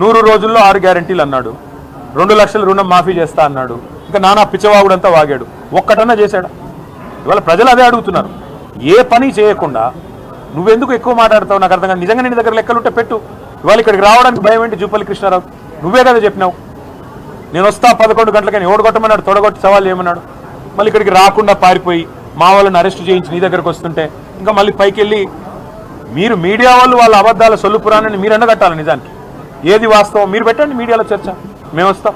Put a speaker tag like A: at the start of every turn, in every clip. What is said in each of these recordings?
A: 100 రోజుల్లో 6 గ్యారంటీలు అన్నాడు, 2 లక్షల రుణం మాఫీ చేస్తా అన్నాడు, ఇంకా నానా పిచ్చవాగుడంతా వాగాడు. ఒక్కటన్నా చేశాడా? ఇవాళ ప్రజలు అదే అడుగుతున్నారు. ఏ పని చేయకుండా నువ్వెందుకు ఎక్కువ మాట్లాడతావు నాకు అర్థం కాదు. నిజంగా నీ దగ్గర లెక్కలుంటే పెట్టు. ఇవాళ ఇక్కడికి రావడానికి భయం ఏంటి? జూపల్లి కృష్ణారావు నువ్వే కదా చెప్పినావు, నేను వస్తా 11 గంటలకని. ఓడగొట్టమన్నాడు, తొడగొట్టి సవాల్ చేయమన్నాడు. మళ్ళీ ఇక్కడికి రాకుండా పారిపోయి మా వాళ్ళని అరెస్ట్ చేయించి నీ దగ్గరకు వస్తుంటే ఇంకా మళ్ళీ పైకి వెళ్ళి మీరు మీడియా వాళ్ళు వాళ్ళ అబద్ధాల సొల్లు పురాణాన్ని మీరు ఎండగట్టాలి. నిజానికి ఏది వాస్తవం మీరు పెట్టండి మీడియాలో చర్చ, మేము వస్తాం.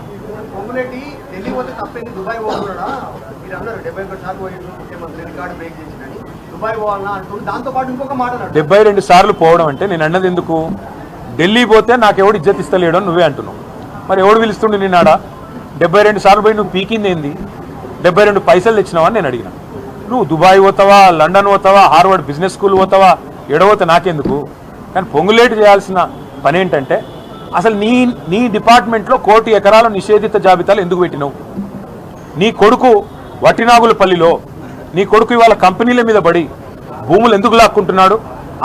A: 72 సార్లు పోవడం అంటే నేను అన్నది ఎందుకు? ఢిల్లీ పోతే నాకు ఎవడు ఇజ్జత్ ఇస్తలేడు అని నువ్వే అంటున్నావు. మరి ఎవడు పిలుస్తుండే నిన్నాడా? 72 సార్లు పోయి నువ్వు పీకింది ఏంది? 72 పైసలు తెచ్చినావా అని నేను అడిగిన. నువ్వు దుబాయ్ పోతావా, లండన్ పోతావా, హార్వర్డ్ బిజినెస్ స్కూల్ పోతావా, ఎడపోతే నాకెందుకు? కానీ పొంగులేటు చేయాల్సిన పని ఏంటంటే అసలు నీ డిపార్ట్మెంట్లో 1 కోటి ఎకరాల నిషేధిత జాబితాలు ఎందుకు పెట్టినావు? నీ కొడుకు వట్టినాగులపల్లిలో నీ కొడుకు ఇవాళ కంపెనీల మీద పడి భూములు ఎందుకు లాక్కుంటున్నాడు?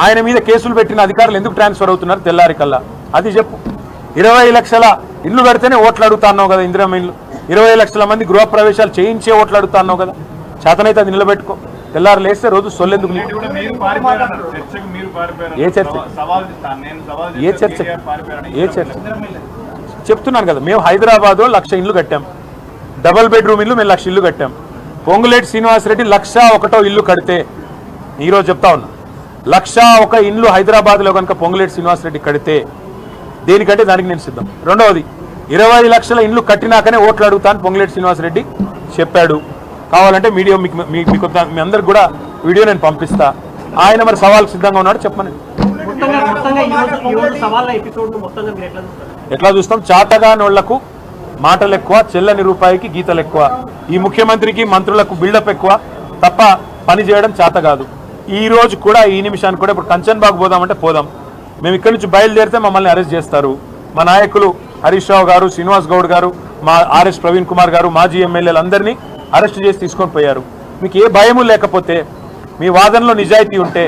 A: ఆయన మీద కేసులు పెట్టిన అధికారులు ఎందుకు ట్రాన్స్ఫర్ అవుతున్నారు తెల్లారి కల్లా? అది చెప్పు. 20 లక్షల ఇల్లు కడితేనే ఓట్లు అడుగుతా అన్నావు కదా, ఇందిరమ్మ ఇల్లు. 20 లక్షల మంది గృహప్రవేశాలు చేయించే ఓట్లు అడుగుతా అన్నావు కదా. చేతనైతే అది నిలబెట్టుకో. తెల్లారు లేస్తే రోజు సొల్లెందుకు? ఏ చర్చ? ఏ చర్చ? ఏ చర్చ చెప్తున్నాను కదా. మేము హైదరాబాద్లో 1,00,000 ఇల్లు కట్టాం, డబుల్ బెడ్రూమ్ ఇల్లు మేము 1,00,000 ఇల్లు కట్టాం. పొంగులేటి శ్రీనివాసరెడ్డి 1,01 ఇల్లు కడితే, ఈరోజు చెప్తా ఉన్నా, 101 ఇల్లు హైదరాబాద్లో కనుక పొంగులేటి శ్రీనివాసరెడ్డి కడితే దేనికంటే దానికి నేను సిద్ధం. రెండవది 20 లక్షల ఇల్లు కట్టినాకనే ఓట్లు అడుగుతాను పొంగులేటి శ్రీనివాసరెడ్డి చెప్పాడు. కావాలంటే మీడియా మీకు మీ అందరికి కూడా వీడియో నేను పంపిస్తా. ఆయన మరి సవాల్కి సిద్ధంగా ఉన్నాడు చెప్పమని. ఎట్లా చూస్తాం? చాతగానోళ్లకు మాటలు ఎక్కువ, చెల్లని రూపాయికి గీతలు ఎక్కువ. ఈ ముఖ్యమంత్రికి మంత్రులకు బిల్డప్ ఎక్కువ తప్ప పని చేయడం చేత కాదు. ఈ రోజు కూడా ఈ నిమిషానికి కూడా ఇప్పుడు కంచన్బాగ్ పోదామంటే పోదాం. మేము ఇక్కడి నుంచి బయలుదేరితే మమ్మల్ని అరెస్ట్ చేస్తారు. మా నాయకులు హరీష్ రావు గారు, శ్రీనివాస్ గౌడ్ గారు, మా ఆర్ఎస్ ప్రవీణ్ కుమార్ గారు, మాజీ ఎమ్మెల్యేలు అందరినీ అరెస్ట్ చేసి తీసుకొని పోయారు. మీకు ఏ భయము లేకపోతే, మీ వాదనలో నిజాయితీ ఉంటే,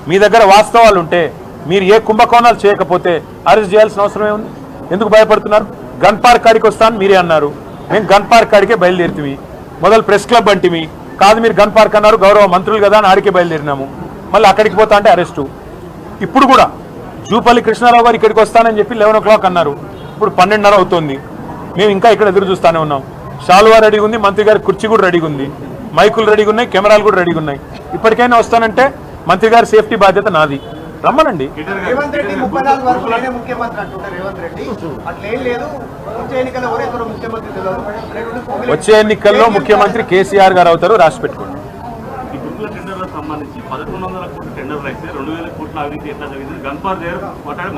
A: మీ దగ్గర వాస్తవాలు ఉంటే, మీరు ఏ కుంభకోణాలు చేయకపోతే అరెస్ట్ చేయాల్సిన అవసరమే ఉంది. ఎందుకు భయపడుతున్నారు? గన్ పార్క్ కాడికి వస్తాను మీరే అన్నారు, మేము గన్ పార్క్ కాడికే బయలుదేరుతుంది. మొదలు ప్రెస్ క్లబ్ అంటిమి, కాదు మీరు గన్ పార్క్ అన్నారు, గౌరవ మంత్రులు కదా అని ఆడికే బయలుదేరినాము. మళ్ళీ అక్కడికి పోతా అంటే అరెస్టు. ఇప్పుడు కూడా జూపల్లి కృష్ణారావు గారు ఇక్కడికి వస్తానని చెప్పి 11 o'clock అన్నారు, ఇప్పుడు 12:30 అవుతుంది. మేము ఇంకా ఇక్కడ ఎదురు చూస్తూనే ఉన్నాం. షాల్వా రెడీగా ఉంది, మంత్రి గారి కుర్చీ కూడా రెడీగా ఉంది, మైకులు రెడీగా ఉన్నాయి, కెమెరాలు కూడా రెడీగా ఉన్నాయి. ఇప్పటికైనా వస్తానంటే మంత్రి గారి సేఫ్టీ బాధ్యత నాది, రమ్మనండి. వచ్చే ఎన్నికల్లో ముఖ్యమంత్రి కేసీఆర్ గారు అవుతారు, రాసి పెట్టుకోండి.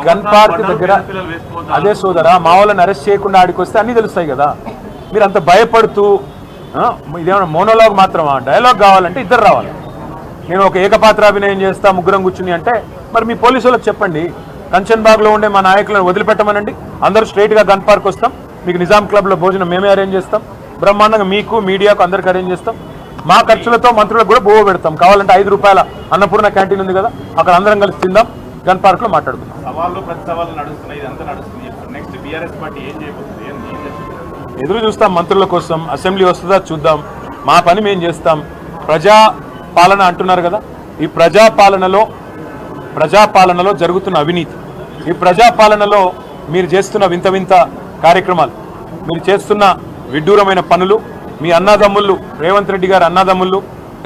A: గన్ పార్క్ దగ్గర అదే సోదరా, మా వాళ్ళని అరెస్ట్ చేయకుండా ఆడికి వస్తే అన్ని తెలుస్తాయి కదా. మీరు అంత భయపడుతూ ఇదేమన్నా మోనోలాగ్ మాత్రమా? డైలాగ్ కావాలంటే ఇద్దరు రావాలి. నేను ఒక ఏకపాత్రాభినయం చేస్తా ముగ్గురం కూర్చుని అంటే మరి మీ పోలీసు వాళ్ళకి చెప్పండి, కంచన్బాగ్లో ఉండే మా నాయకులను వదిలిపెట్టమనండి, అందరూ స్ట్రైట్గా గన్ పార్క్ వస్తాం, మీకు నిజాం క్లబ్లో భోజనం మేమే అరేంజ్ చేస్తాం, బ్రహ్మాండంగా మీకు మీడియాకు అందరికి అరేంజ్ చేస్తాం, మా ఖర్చులతో మంత్రులకు కూడా బోవ పెడతాం. కావాలంటే 5 రూపాయల అన్నపూర్ణ క్యాంటీన్ ఉంది కదా, అక్కడ అందరం కలిసి తిందాం, గన్ పార్క్లో మాట్లాడుకుందాం. ఎదురు చూస్తాం మంత్రుల కోసం. అసెంబ్లీ వస్తుందా చూద్దాం, మా పని మేము చేస్తాం. ప్రజాపాలన అంటున్నారు కదా, ఈ ప్రజాపాలనలో జరుగుతున్న అవినీతి, ఈ ప్రజాపాలనలో మీరు చేస్తున్న వింత వింత కార్యక్రమాలు, మీరు చేస్తున్న విడ్డూరమైన పనులు, మీ అన్నదమ్ముళ్ళు రేవంత్ రెడ్డి గారి అన్నదమ్ముళ్ళు,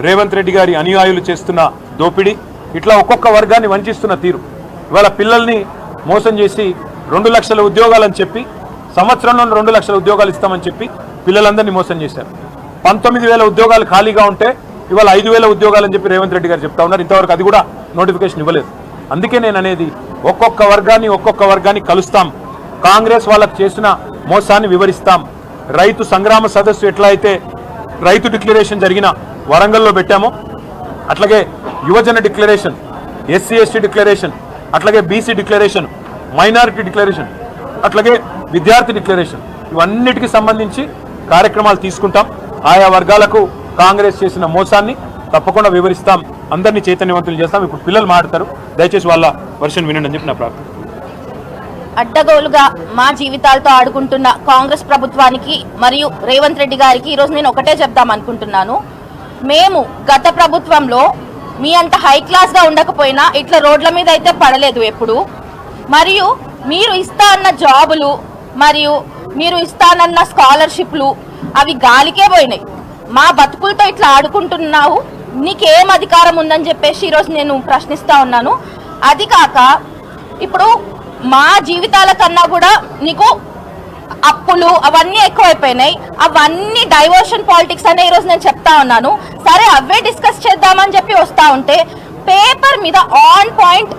A: రేవంత్ రెడ్డి గారి అనుయాయులు చేస్తున్న దోపిడీ, ఇట్లా ఒక్కొక్క వర్గాన్ని వంచిస్తున్న తీరు. ఇవాళ పిల్లల్ని మోసం చేసి 2 లక్షల ఉద్యోగాలని చెప్పి, సంవత్సరంలో 2 లక్షల ఉద్యోగాలు ఇస్తామని చెప్పి పిల్లలందరినీ మోసం చేశారు. 19,000 ఉద్యోగాలు ఖాళీగా ఉంటే ఇవాళ 5,000 ఉద్యోగాలని చెప్పి రేవంత్ రెడ్డి గారు చెప్తా ఉన్నారు. ఇంతవరకు అది కూడా నోటిఫికేషన్ ఇవ్వలేదు. అందుకే నేను అనేది ఒక్కొక్క వర్గాన్ని కలుస్తాం, కాంగ్రెస్ వాళ్ళకు చేసిన మోసాన్ని వివరిస్తాం. రైతు సంగ్రామ సదస్సు ఎట్లా అయితే రైతు డిక్లరేషన్ జరిగిన వరంగల్లో పెట్టామో, అట్లాగే యువజన డిక్లరేషన్, ఎస్సీ ఎస్టీ డిక్లరేషన్, అట్లాగే బీసీ డిక్లరేషన్, మైనారిటీ డిక్లరేషన్, అట్లాగే విద్యార్థి డిక్లరేషన్, ఇవన్నిటికి సంబంధించి కార్యక్రమాలు తీసుకుంటాం. ఆయా వర్గాలకు కాంగ్రెస్ చేసిన మోసాన్ని తప్పకుండా వివరిస్తాం, అందరినీ చైతన్యవంతులు చేస్తాం. ఇప్పుడు పిల్లలు మాట్లాడతారు, దయచేసి వాళ్ళ వర్షన్ వినండి అని చెప్పి నా ప్రార్థన.
B: అడ్డగోలుగా మా జీవితాలతో ఆడుకుంటున్న కాంగ్రెస్ ప్రభుత్వానికి మరియు రేవంత్ రెడ్డి గారికి ఈరోజు నేను ఒకటే చెప్దాం అనుకుంటున్నాను. మేము గత ప్రభుత్వంలో మీ అంత హై క్లాస్గా ఉండకపోయినా ఇట్లా రోడ్ల మీద అయితే పడలేదు ఎప్పుడు. మరియు మీరు ఇస్తా అన్న జాబులు మరియు మీరు ఇస్తానన్న స్కాలర్షిప్లు అవి గాలికే పోయినాయి. మా బతుకులతో ఇట్లా ఆడుకుంటున్నావు, నీకేం అధికారం ఉందని చెప్పేసి ఈరోజు నేను ప్రశ్నిస్తా ఉన్నాను. అది కాక ఇప్పుడు మా జీవితాల కన్నా కూడా నీకు అప్పులు అవన్నీ ఎక్కువైపోయినాయి. అవన్నీ డైవర్షన్ పాలిటిక్స్ అనే ఈరోజు నేను చెప్తా ఉన్నాను. సరే అవే డిస్కస్ చేద్దామని చెప్పి వస్తా ఉంటే పేపర్ మీద ఆన్ పాయింట్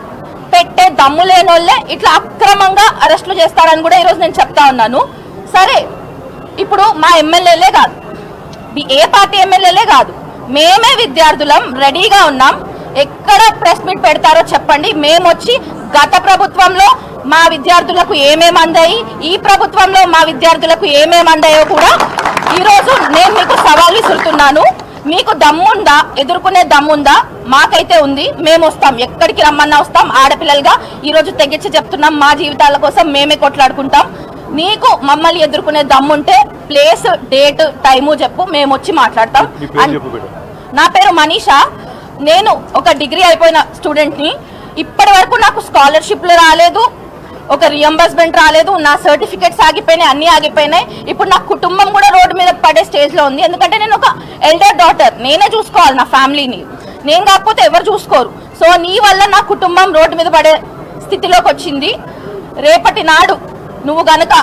B: పెట్టే దమ్ము లేనోళ్ళే ఇట్లా అక్రమంగా అరెస్టులు చేస్తారని కూడా ఈరోజు నేను చెప్తా ఉన్నాను. సరే ఇప్పుడు మా ఎమ్మెల్యేలే కాదు, ఏ పార్టీ ఎమ్మెల్యేలే కాదు, మేమే విద్యార్థులం రెడీగా ఉన్నాం. ఎక్కడ ప్రెస్ మీట్ పెడతారో చెప్పండి. మేము వచ్చి గత ప్రభుత్వంలో మా విద్యార్థులకు ఏమేమి అందాయి, ఈ ప్రభుత్వంలో మా విద్యార్థులకు ఏమేమి అందాయో కూడా ఈరోజు నేను మీకు సవాల్ విసురుతున్నాను. మీకు దమ్ముందా, ఎదుర్కొనే దమ్ముందా? మాకైతే ఉంది. మేము వస్తాం, ఎక్కడికి రమ్మన్నా వస్తాం. ఆడపిల్లలుగా ఈరోజు తెగించి చెప్తున్నాం, మా జీవితాల కోసం మేమే కొట్లాడుకుంటాం. నీకు మమ్మల్ని ఎదుర్కొనే దమ్ముంటే ప్లేస్, డేట్, టైము చెప్పు, మేము వచ్చి మాట్లాడతాం. నా పేరు మనీషా. నేను ఒక డిగ్రీ అయిపోయిన స్టూడెంట్ని. ఇప్పటి వరకు నాకు స్కాలర్షిప్లు రాలేదు, ఒక రియంబర్స్మెంట్ రాలేదు, నా సర్టిఫికేట్స్ ఆగిపోయినాయి, అన్నీ ఆగిపోయినాయి. ఇప్పుడు నా కుటుంబం కూడా రోడ్డు మీద పడే స్టేజ్లో ఉంది. ఎందుకంటే నేను ఒక ఎల్డర్ డాటర్, నేనే చూసుకోవాలి నా ఫ్యామిలీని. నేను కాకపోతే ఎవరు చూసుకోరు. సో నీ వల్ల నా కుటుంబం రోడ్డు మీద పడే స్థితిలోకి వచ్చింది. రేపటి నాడు నువ్వు గనక